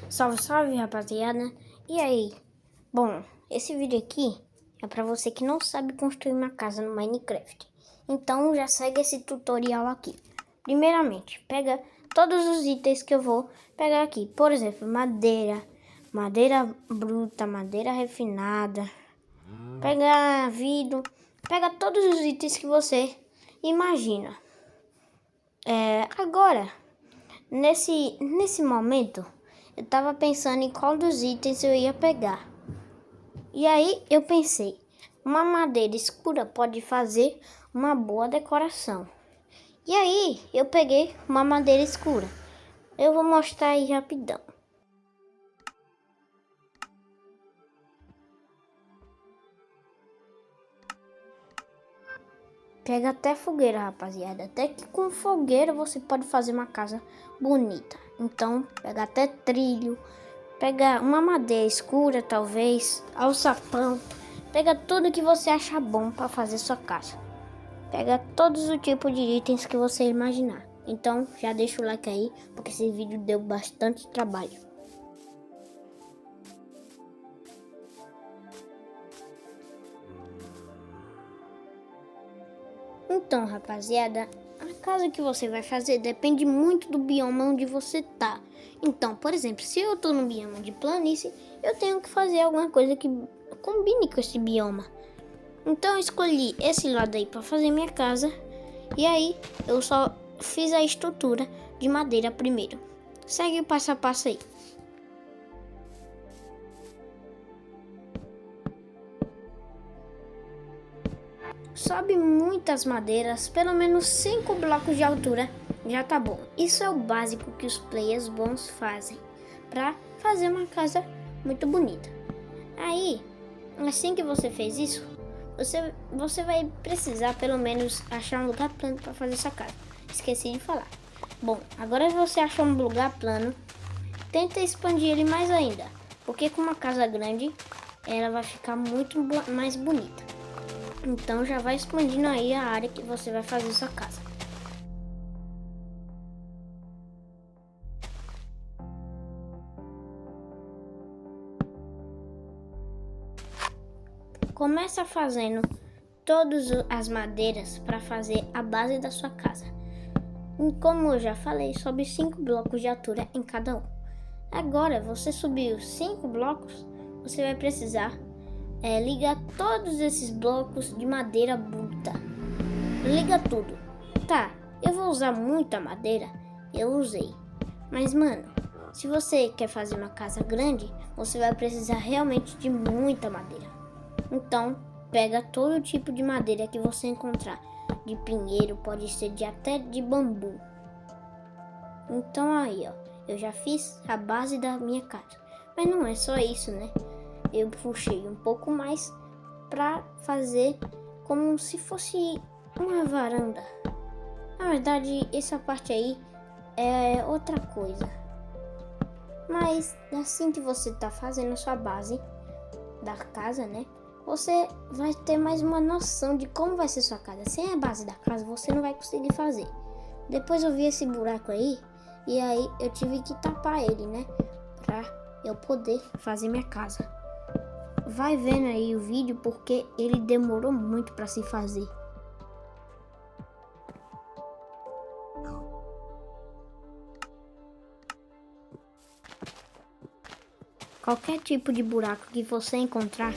Salve, salve, rapaziada. E aí? Bom, esse vídeo aqui é pra você que não sabe construir uma casa no Minecraft. Então já segue esse tutorial aqui. Primeiramente, pega todos os itens que eu vou pegar aqui. Por exemplo, madeira, madeira bruta, madeira refinada. Pega vidro, pega todos os itens que você imagina. Agora, nesse momento, eu tava pensando em qual dos itens eu ia pegar. E aí eu pensei, uma madeira escura pode fazer uma boa decoração. E aí eu peguei uma madeira escura. Eu vou mostrar aí rapidão. Pega até fogueira, rapaziada. Até que com fogueira você pode fazer uma casa bonita. Então, pega até trilho. Pega uma madeira escura, talvez. Alçapão. Pega tudo que você acha bom para fazer sua casa. Pega todos os tipos de itens que você imaginar. Então, já deixa o like aí, porque esse vídeo deu bastante trabalho. Então, rapaziada, a casa que você vai fazer depende muito do bioma onde você tá. Então, por exemplo, se eu tô no bioma de planície, eu tenho que fazer alguma coisa que combine com esse bioma. Então, eu escolhi esse lado aí para fazer minha casa. E aí, eu só fiz a estrutura de madeira primeiro. Segue o passo a passo aí. Sobe muitas madeiras, pelo menos 5 blocos de altura, já tá bom. Isso é o básico que os players bons fazem para fazer uma casa muito bonita. Aí, assim que você fez isso, você vai precisar pelo menos achar um lugar plano para fazer essa casa. Esqueci de falar. Bom, agora que você achou um lugar plano, tenta expandir ele mais ainda, porque com uma casa grande, ela vai ficar muito mais bonita. Então já vai expandindo aí a área que você vai fazer sua casa. Começa fazendo todas as madeiras para fazer a base da sua casa. E como eu já falei, sobe 5 blocos de altura em cada um. Agora, você subiu 5 blocos, você vai precisar ligar todos esses blocos de madeira bruta. Liga tudo. Tá, eu vou usar muita madeira, eu usei. Mas mano, se você quer fazer uma casa grande, você vai precisar realmente de muita madeira. Então, pega todo tipo de madeira que você encontrar. De pinheiro, pode ser até de bambu. Então aí, ó, eu já fiz a base da minha casa. Mas não é só isso, né? Eu puxei um pouco mais para fazer como se fosse uma varanda. Na verdade, essa parte aí é outra coisa. Mas assim que você tá fazendo a sua base da casa, né? Você vai ter mais uma noção de como vai ser sua casa. Sem a base da casa, você não vai conseguir fazer. Depois eu vi esse buraco aí, e aí eu tive que tapar ele, né? Pra eu poder fazer minha casa. Vai vendo aí o vídeo porque ele demorou muito para se fazer. Qualquer tipo de buraco que você encontrar,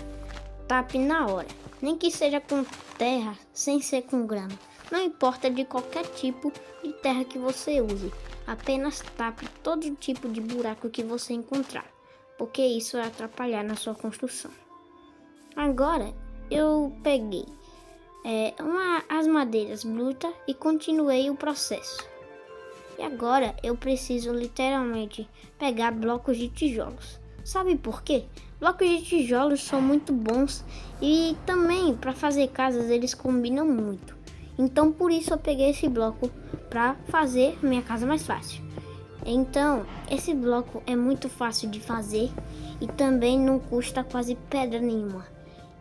tape na hora. Nem que seja com terra, sem ser com grama. Não importa de qualquer tipo de terra que você use. Apenas tape todo tipo de buraco que você encontrar, porque isso vai atrapalhar na sua construção. Agora eu peguei as madeiras brutas e continuei o processo. E agora eu preciso literalmente pegar blocos de tijolos. Sabe por quê? Blocos de tijolos são muito bons e também para fazer casas eles combinam muito. Então por isso eu peguei esse bloco para fazer minha casa mais fácil. Então esse bloco é muito fácil de fazer e também não custa quase pedra nenhuma.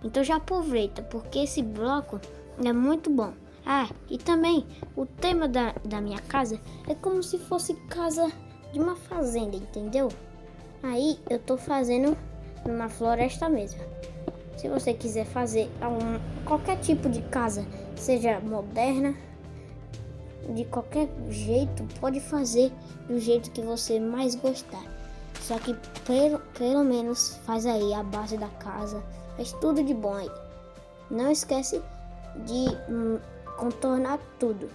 Então já aproveita, porque esse bloco é muito bom. Ah, e também o tema da minha casa é como se fosse casa de uma fazenda, entendeu? Aí eu tô fazendo numa floresta mesmo. Se você quiser fazer qualquer tipo de casa, seja moderna, de qualquer jeito, pode fazer do jeito que você mais gostar. Só que pelo menos faz aí a base da casa, faz tudo de bom aí. Não esquece de contornar tudo.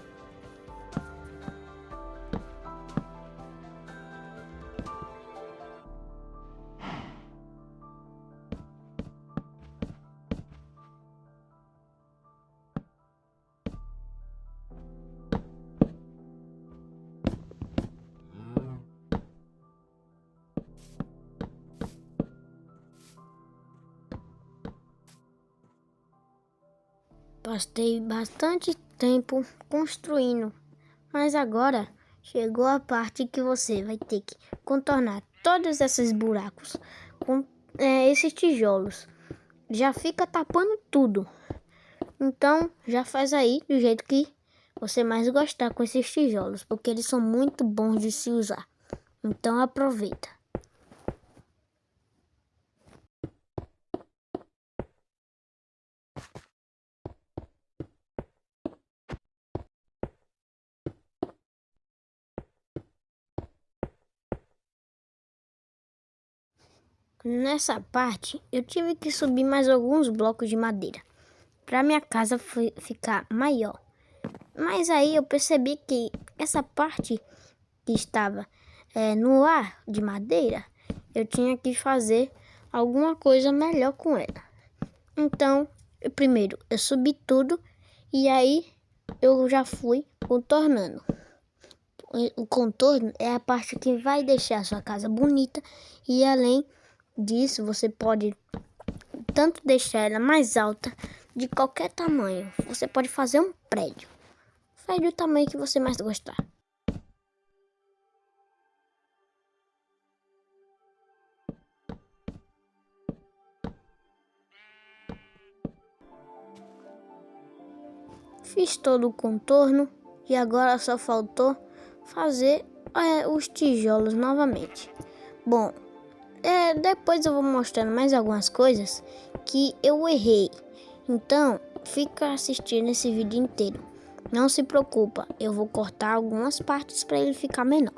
Passei bastante tempo construindo, mas agora chegou a parte que você vai ter que contornar todos esses buracos com esses tijolos. Já fica tapando tudo. Então já faz aí do jeito que você mais gostar com esses tijolos, porque eles são muito bons de se usar. Então aproveita. Nessa parte, eu tive que subir mais alguns blocos de madeira para minha casa ficar maior. Mas aí eu percebi que essa parte que estava no ar de madeira, eu tinha que fazer alguma coisa melhor com ela. Então, primeiro eu subi tudo e aí eu já fui contornando. O contorno é a parte que vai deixar a sua casa bonita e além disso você pode tanto deixar ela mais alta de qualquer tamanho. Você pode fazer um prédio. Faz do tamanho que você mais gostar. Fiz todo o contorno e agora só faltou fazer os tijolos novamente. Bom, depois eu vou mostrando mais algumas coisas que eu errei. Então, fica assistindo esse vídeo inteiro. Não se preocupa, eu vou cortar algumas partes para ele ficar menor.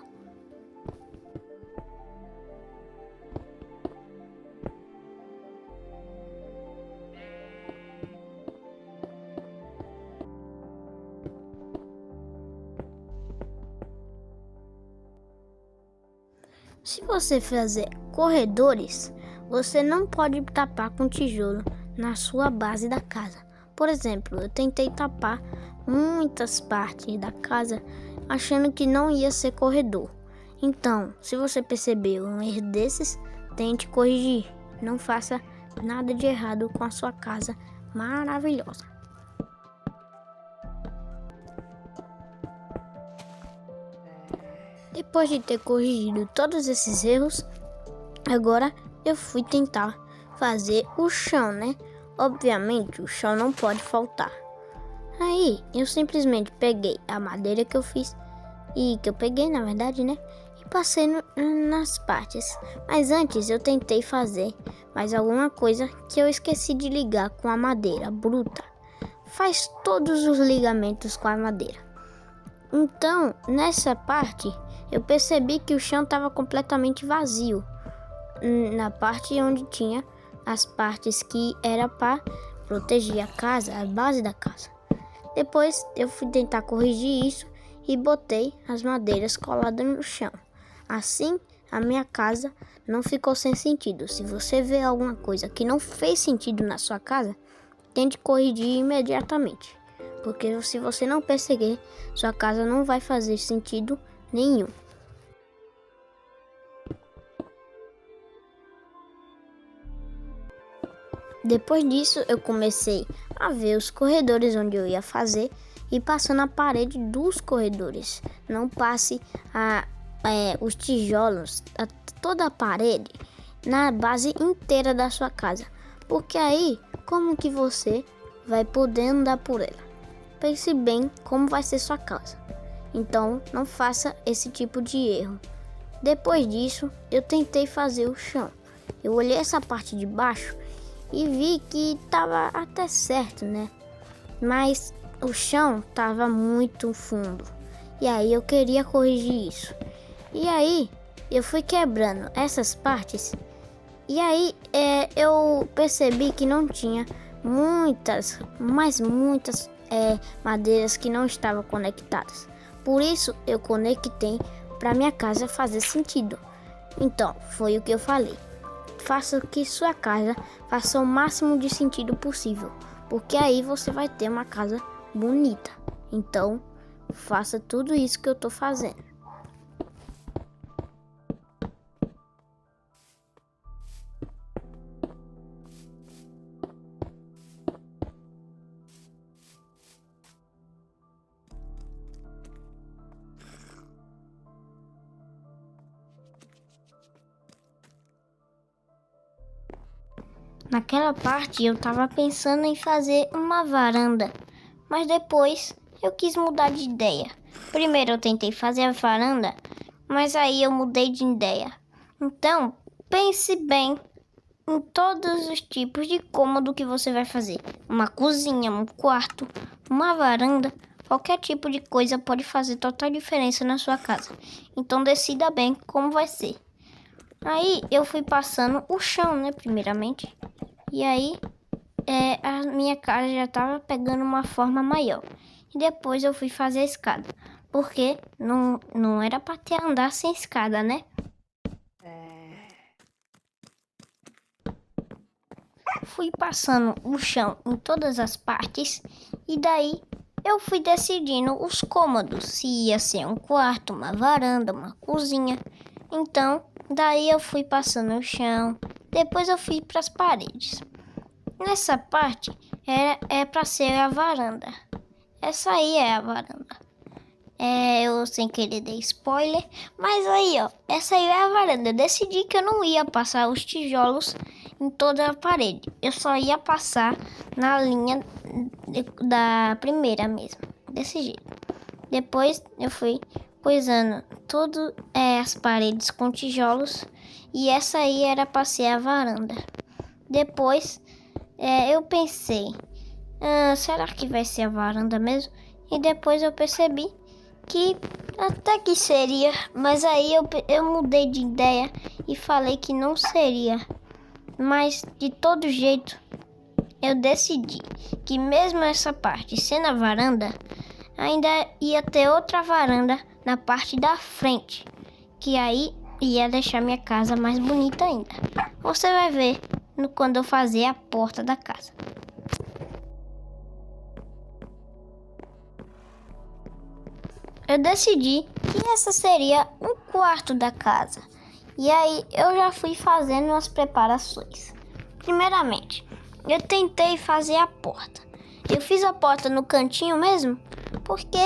Se você fazer corredores, você não pode tapar com tijolo na sua base da casa. Por exemplo, eu tentei tapar muitas partes da casa achando que não ia ser corredor. Então, se você percebeu um erro desses, tente corrigir. Não faça nada de errado com a sua casa maravilhosa. Depois de ter corrigido todos esses erros, agora eu fui tentar fazer o chão, né? Obviamente o chão não pode faltar. Aí eu simplesmente peguei a madeira que eu fiz, que eu peguei na verdade, né? E passei nas partes. Mas antes eu tentei fazer mais alguma coisa que eu esqueci de ligar com a madeira bruta. Faz todos os ligamentos com a madeira. Então, nessa parte, eu percebi que o chão estava completamente vazio. Na parte onde tinha as partes que era para proteger a casa, a base da casa. Depois, eu fui tentar corrigir isso e botei as madeiras coladas no chão. Assim, a minha casa não ficou sem sentido. Se você vê alguma coisa que não fez sentido na sua casa, tente corrigir imediatamente. Porque se você não perceber, sua casa não vai fazer sentido nenhum. Depois disso, eu comecei a ver os corredores onde eu ia fazer e passando a parede dos corredores. Não passe os tijolos, toda a parede, na base inteira da sua casa. Porque aí, como que você vai poder andar por ela? Pense bem como vai ser sua casa. Então, não faça esse tipo de erro. Depois disso, eu tentei fazer o chão. Eu olhei essa parte de baixo e vi que tava até certo, né? Mas o chão tava muito fundo. E aí eu queria corrigir isso. E aí eu fui quebrando essas partes. E aí eu percebi que não tinha muitas madeiras que não estavam conectadas. Por isso eu conectei para minha casa fazer sentido. Então foi o que eu falei. Faça que sua casa faça o máximo de sentido possível, porque aí você vai ter uma casa bonita. Então faça tudo isso que eu tô fazendo. Naquela parte eu tava pensando em fazer uma varanda, mas depois eu quis mudar de ideia. Primeiro eu tentei fazer a varanda, mas aí eu mudei de ideia. Então, pense bem em todos os tipos de cômodo que você vai fazer. Uma cozinha, um quarto, uma varanda, qualquer tipo de coisa pode fazer total diferença na sua casa. Então decida bem como vai ser. Aí eu fui passando o chão, né, primeiramente. E aí a minha casa já estava pegando uma forma maior. E depois eu fui fazer a escada. Porque não era para ter andar sem escada, né? Fui passando o chão em todas as partes. E daí eu fui decidindo os cômodos. Se ia ser um quarto, uma varanda, uma cozinha. Então, daí eu fui passando o chão. Depois eu fui para as paredes. Nessa parte é para ser a varanda. Essa aí é a varanda. Eu sem querer dei spoiler. Mas aí, ó, essa aí é a varanda. Eu decidi que eu não ia passar os tijolos em toda a parede. Eu só ia passar na linha da primeira mesmo. Desse jeito. Depois eu fui coisando todas as paredes com tijolos. E essa aí era para ser a varanda. Depois eu pensei, será que vai ser a varanda mesmo? E depois eu percebi que até que seria, mas aí eu mudei de ideia e falei que não seria. Mas de todo jeito, eu decidi que mesmo essa parte sendo a varanda, ainda ia ter outra varanda na parte da frente, que aí ia deixar minha casa mais bonita ainda. Você vai ver quando eu fazer a porta da casa. Eu decidi que essa seria um quarto da casa. E aí eu já fui fazendo as preparações. Primeiramente, eu tentei fazer a porta. Eu fiz a porta no cantinho mesmo, porque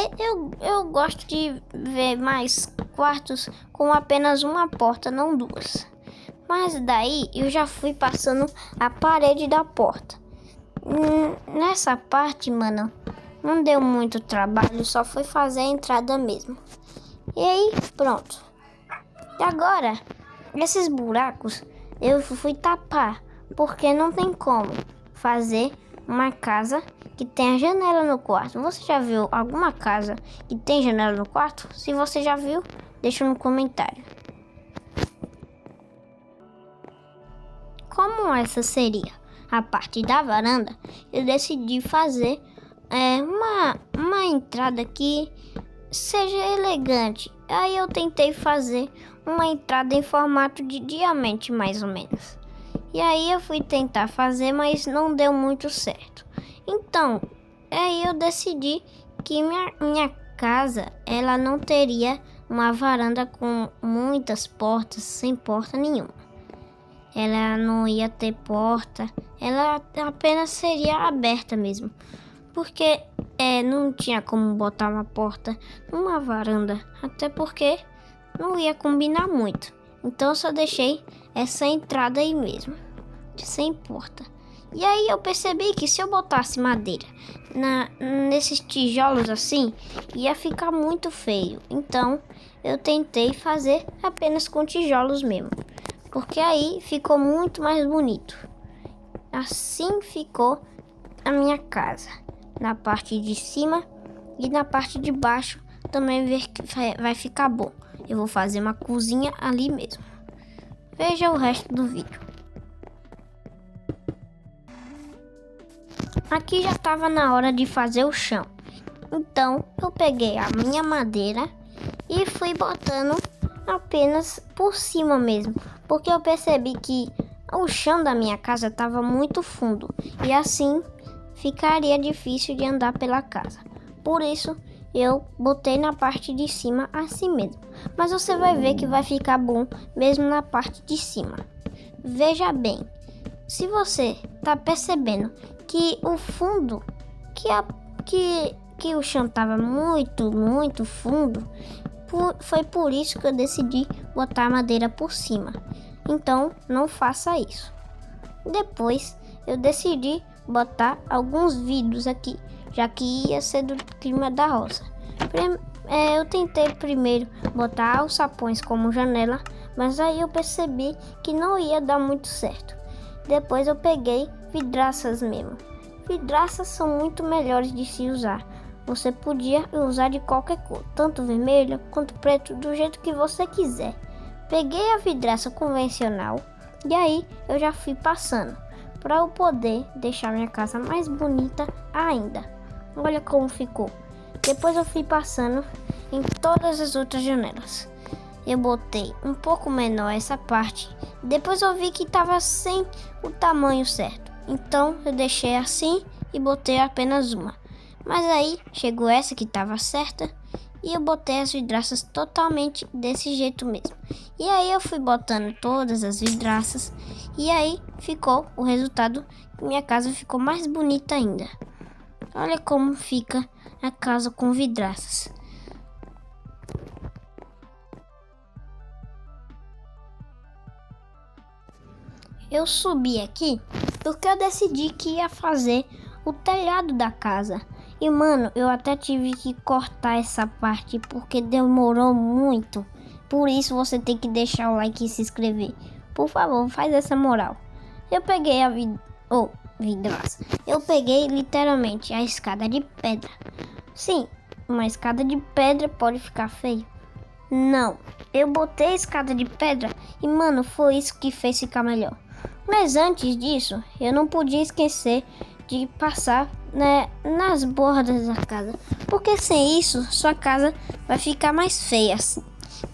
eu gosto de ver mais quartos com apenas uma porta, não duas. Mas daí eu já fui passando a parede da porta. Nessa parte, mano, não deu muito trabalho, só foi fazer a entrada mesmo. E aí, pronto. E agora, esses buracos eu fui tapar, porque não tem como fazer uma casa que tenha janela no quarto. Você já viu alguma casa que tem janela no quarto? Se você já viu, deixa no comentário. Como essa seria a parte da varanda, eu decidi fazer uma entrada que seja elegante. Aí eu tentei fazer uma entrada em formato de diamante, mais ou menos. E aí eu fui tentar fazer, mas não deu muito certo. Então, aí eu decidi que minha casa, ela não teria uma varanda com muitas portas, sem porta nenhuma. Ela não ia ter porta, ela apenas seria aberta mesmo. Porque não tinha como botar uma porta numa varanda, até porque não ia combinar muito. Então eu só deixei essa entrada aí mesmo, sem porta. E aí eu percebi que se eu botasse madeira nesses tijolos assim, ia ficar muito feio. Então eu tentei fazer apenas com tijolos mesmo, porque aí ficou muito mais bonito. Assim ficou a minha casa. Na parte de cima e na parte de baixo também vai ficar bom. Eu vou fazer uma cozinha ali mesmo. Veja o resto do vídeo. Aqui já estava na hora de fazer o chão. Então eu peguei a minha madeira e fui botando apenas por cima mesmo, porque eu percebi que o chão da minha casa estava muito fundo e assim ficaria difícil de andar pela casa. Por isso eu botei na parte de cima assim mesmo. Mas você vai ver que vai ficar bom mesmo na parte de cima. Veja bem, se você tá percebendo que o fundo, que o chão tava muito fundo, foi por isso que eu decidi botar a madeira por cima. Então não faça isso. Depois eu decidi botar alguns vidros aqui, já que ia ser do clima da roça. Eu tentei primeiro botar alçapões como janela, mas aí eu percebi que não ia dar muito certo. Depois eu peguei vidraças mesmo. Vidraças são muito melhores de se usar. Você podia usar de qualquer cor, tanto vermelha quanto preto, do jeito que você quiser. Peguei a vidraça convencional e aí eu já fui passando para eu poder deixar minha casa mais bonita ainda. Olha como ficou. Depois eu fui passando em todas as outras janelas. Eu botei um pouco menor essa parte. Depois eu vi que estava sem o tamanho certo. Então eu deixei assim e botei apenas uma. Mas aí chegou essa que estava certa e eu botei as vidraças totalmente desse jeito mesmo. E aí eu fui botando todas as vidraças e aí ficou o resultado. Minha casa ficou mais bonita ainda. Olha como fica a casa com vidraças. Eu subi aqui porque eu decidi que ia fazer o telhado da casa. E mano, eu até tive que cortar essa parte porque demorou muito. Por isso você tem que deixar o like e se inscrever. Por favor, faz essa moral. Eu peguei a vidraça. Eu peguei literalmente a escada de pedra. Sim, uma escada de pedra pode ficar feio? Não, eu botei a escada de pedra e mano, foi isso que fez ficar melhor. Mas antes disso, eu não podia esquecer de passar, nas bordas da casa, porque sem isso sua casa vai ficar mais feia assim.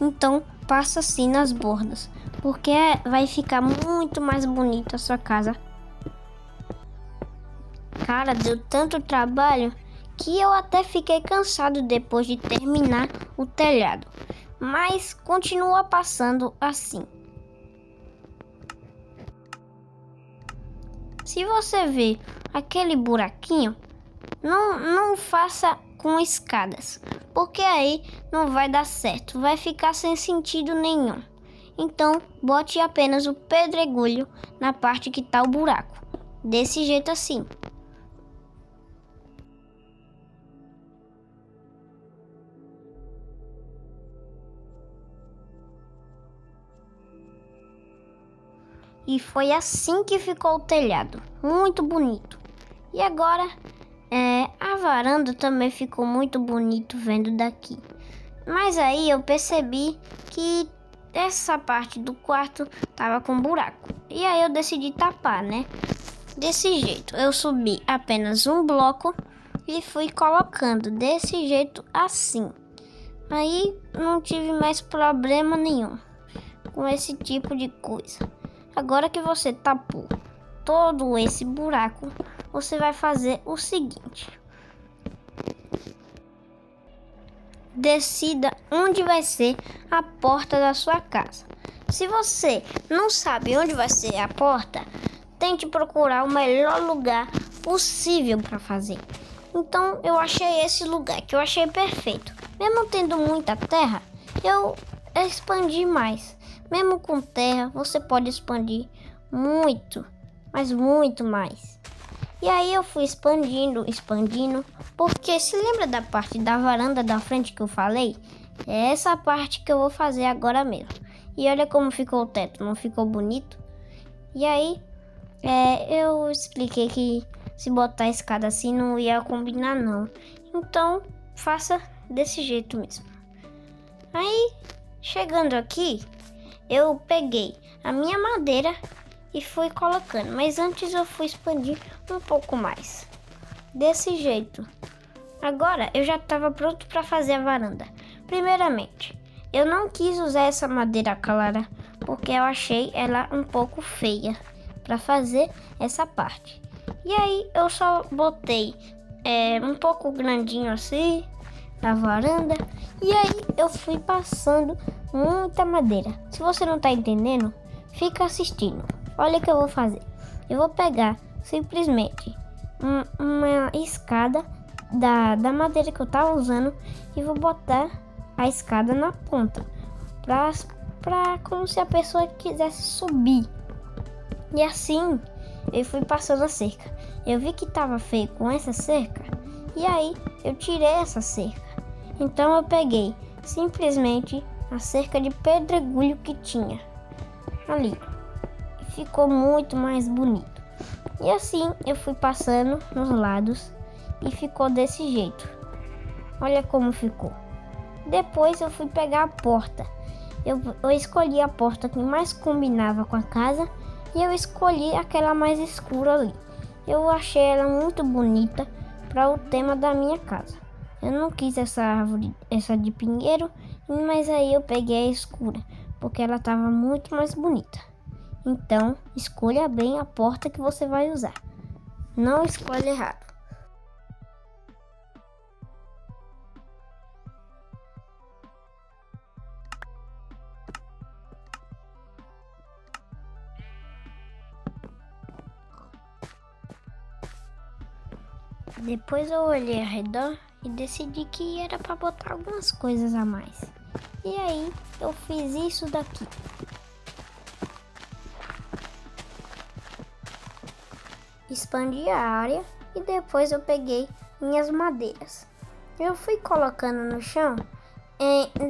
Então passa assim nas bordas, porque vai ficar muito mais bonita a sua casa. Cara, deu tanto trabalho que eu até fiquei cansado depois de terminar o telhado, mas continua passando assim. Se você vê aquele buraquinho, não faça com escadas, porque aí não vai dar certo, vai ficar sem sentido nenhum. Então, bote apenas o pedregulho na parte que tá o buraco, desse jeito assim. E foi assim que ficou o telhado, muito bonito. E agora, a varanda também ficou muito bonito vendo daqui. Mas aí eu percebi que essa parte do quarto tava com buraco. E aí eu decidi tapar, né? Desse jeito, eu subi apenas um bloco e fui colocando desse jeito assim. Aí não tive mais problema nenhum com esse tipo de coisa. Agora que você tapou todo esse buraco, você vai fazer o seguinte. Decida onde vai ser a porta da sua casa. Se você não sabe onde vai ser a porta, tente procurar o melhor lugar possível para fazer. Então eu achei esse lugar que eu achei perfeito. Mesmo tendo muita terra, eu expandi mais. Mesmo com terra, você pode expandir muito. mas muito mais. E aí eu fui expandindo, porque se lembra da parte da varanda da frente que eu falei? É essa parte que eu vou fazer agora mesmo. E olha como ficou o teto, não ficou bonito? E aí, eu expliquei que se botar a escada assim não ia combinar não. Então, faça desse jeito mesmo. Aí, chegando aqui, eu peguei a minha madeira e fui colocando. Mas antes eu fui expandir um pouco mais. Desse jeito. Agora eu já estava pronto para fazer a varanda. Primeiramente, eu não quis usar essa madeira clara porque eu achei ela um pouco feia para fazer essa parte. E aí eu só botei um pouco grandinho assim na varanda e aí eu fui passando muita madeira. Se você não tá entendendo, fica assistindo. Olha o que eu vou fazer. Eu vou pegar simplesmente uma escada da madeira que eu tava usando e vou botar a escada na ponta pra como se a pessoa quisesse subir. E assim eu fui passando a cerca. Eu vi que tava feio com essa cerca e aí eu tirei essa cerca. Então eu peguei simplesmente a cerca de pedregulho que tinha ali. E ficou muito mais bonito. E assim eu fui passando nos lados e ficou desse jeito. Olha como ficou. Depois eu fui pegar a porta. Eu escolhi a porta que mais combinava com a casa e eu escolhi aquela mais escura ali. Eu achei ela muito bonita para o tema da minha casa. Eu não quis essa árvore, essa de pinheiro, mas aí eu peguei a escura, porque ela estava muito mais bonita. Então, escolha bem a porta que você vai usar. Não escolha errado. Depois eu olhei ao redor e decidi que era para botar algumas coisas a mais. E aí eu fiz isso daqui. Expandi a área e depois eu peguei minhas madeiras. Eu fui colocando no chão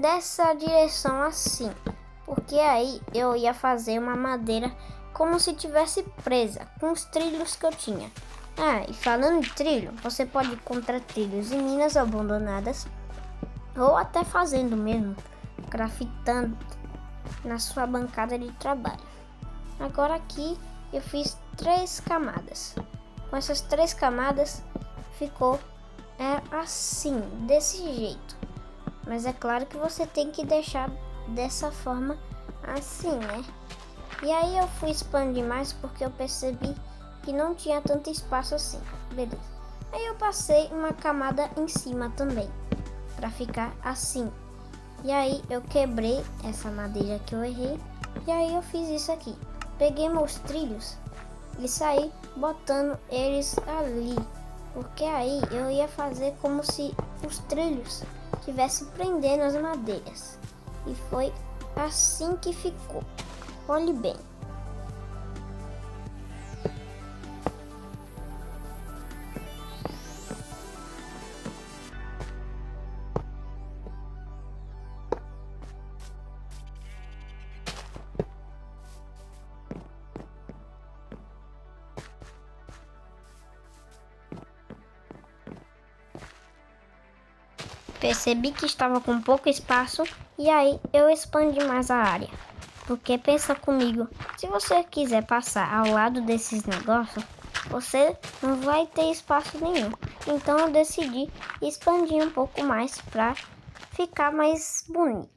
dessa direção assim, porque aí eu ia fazer uma madeira como se tivesse presa com os trilhos que eu tinha. Ah, e falando de trilho, você pode encontrar trilhos em minas abandonadas ou até fazendo mesmo, grafitando na sua bancada de trabalho. Agora aqui eu fiz 3 camadas. Com essas 3 camadas ficou assim, desse jeito. Mas é claro que você tem que deixar dessa forma assim, né? E aí eu fui expandir mais porque eu percebi que não tinha tanto espaço assim. Beleza. Aí eu passei uma camada em cima também, para ficar assim. E aí eu quebrei essa madeira que eu errei. E aí eu fiz isso aqui. Peguei meus trilhos e saí botando eles ali. Porque aí eu ia fazer como se os trilhos estivessem prendendo as madeiras. E foi assim que ficou. Olhe bem. Percebi que estava com pouco espaço e aí eu expandi mais a área. Porque pensa comigo, se você quiser passar ao lado desses negócios, você não vai ter espaço nenhum. Então eu decidi expandir um pouco mais para ficar mais bonito.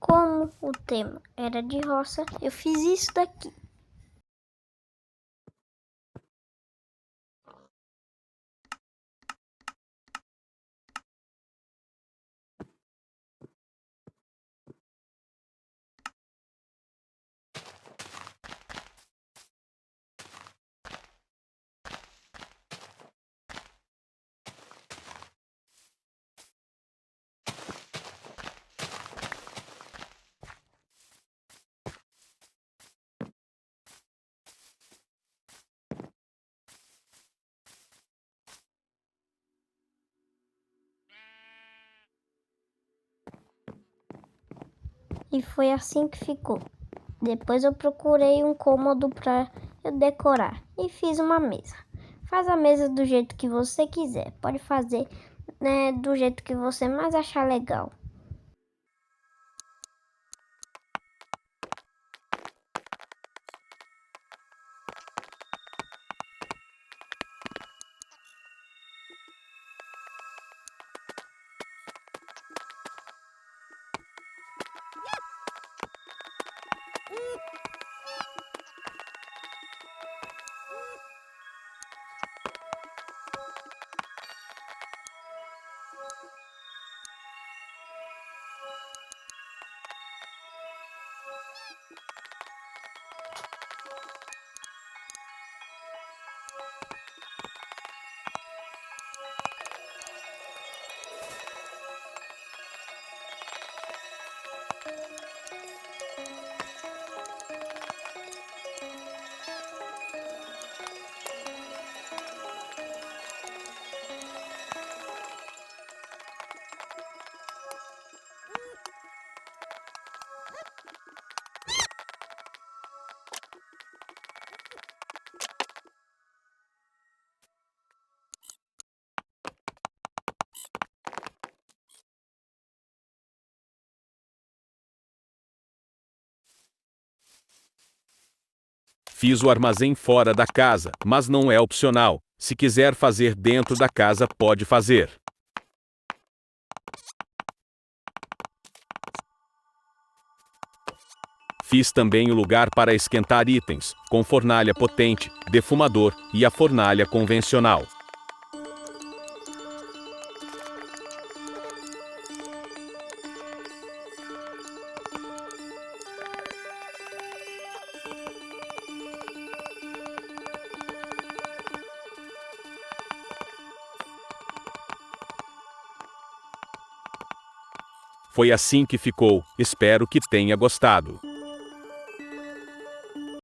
Como o tema era de roça, eu fiz isso daqui. E foi assim que ficou. Depois eu procurei um cômodo para eu decorar e fiz uma mesa. Faz a mesa do jeito que você quiser. Pode fazer, né, do jeito que você mais achar legal. Fiz o armazém fora da casa, mas não é opcional. Se quiser fazer dentro da casa, pode fazer. Fiz também o lugar para esquentar itens, com fornalha potente, defumador e a fornalha convencional. Foi assim que ficou. Espero que tenha gostado.